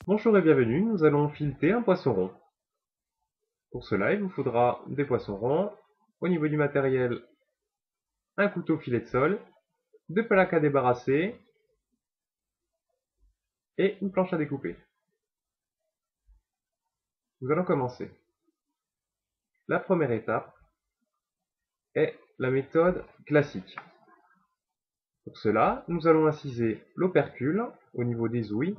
Bonjour et bienvenue, nous allons fileter un poisson rond. Pour cela, il vous faudra des poissons ronds, au niveau du matériel, un couteau filet de sol, deux plaques à débarrasser et une planche à découper. Nous allons commencer. La première étape est la méthode classique. Pour cela, nous allons inciser l'opercule au niveau des ouïes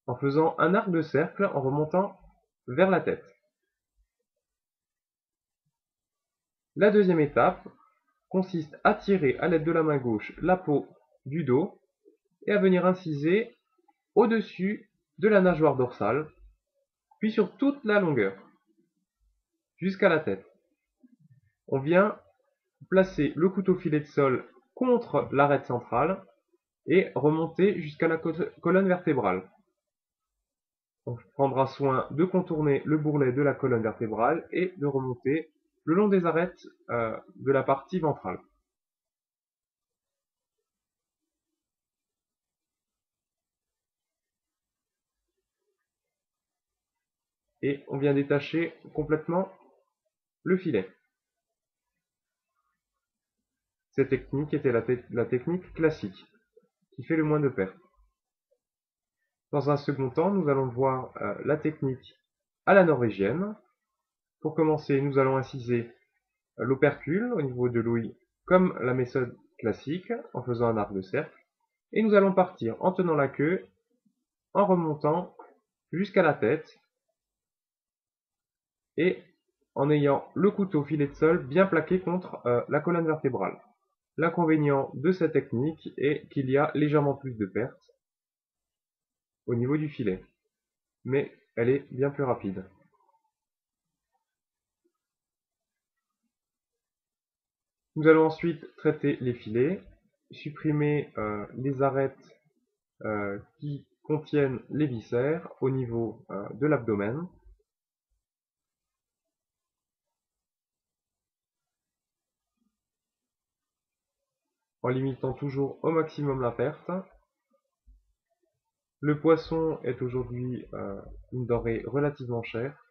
en faisant un arc de cercle en remontant vers la tête. La deuxième étape consiste à tirer à l'aide de la main gauche la peau du dos et à venir inciser au-dessus de la nageoire dorsale, puis sur toute la longueur, jusqu'à la tête. On vient placer le couteau filet de sol contre l'arête centrale et remonter jusqu'à la colonne vertébrale. On prendra soin de contourner le bourrelet de la colonne vertébrale et de remonter le long des arêtes de la partie ventrale. Et on vient détacher complètement le filet. Cette technique était la technique classique, qui fait le moins de pertes. Dans un second temps, nous allons voir la technique à la norvégienne. Pour commencer, nous allons inciser l'opercule au niveau de l'ouïe comme la méthode classique, en faisant un arc de cercle. Et nous allons partir en tenant la queue, en remontant jusqu'à la tête, et en ayant le couteau filet de sol bien plaqué contre la colonne vertébrale. L'inconvénient de cette technique est qu'il y a légèrement plus de pertes au niveau du filet, mais elle est bien plus rapide. Nous allons ensuite traiter les filets, supprimer les arêtes qui contiennent les viscères au niveau de l'abdomen. En limitant toujours au maximum la perte. Le poisson est aujourd'hui une denrée relativement chère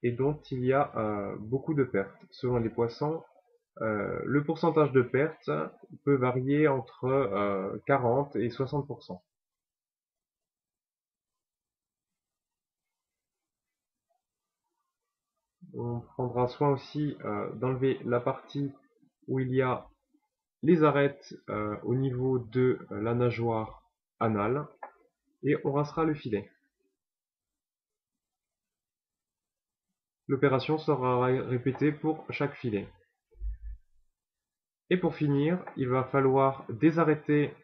et dont il y a beaucoup de pertes. Selon les poissons, le pourcentage de perte peut varier entre 40 et 60%. On prendra soin aussi d'enlever la partie où il y a les arêtes au niveau de la nageoire anale et on rincera le filet. L'opération sera répétée pour chaque filet. Et pour finir, il va falloir désarrêter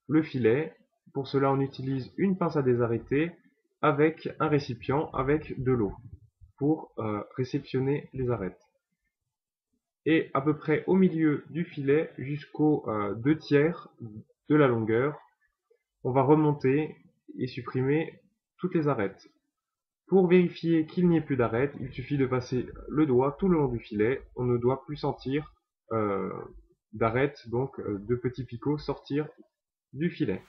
le filet. Pour cela, on utilise une pince à désarrêter avec un récipient avec de l'eau pour réceptionner les arêtes. Et à peu près au milieu du filet jusqu'aux 2/3 de la longueur, on va remonter et supprimer toutes les arêtes. Pour vérifier qu'il n'y ait plus d'arêtes, il suffit de passer le doigt tout le long du filet. On ne doit plus sentir d'arêtes, donc de petits picots sortir du filet.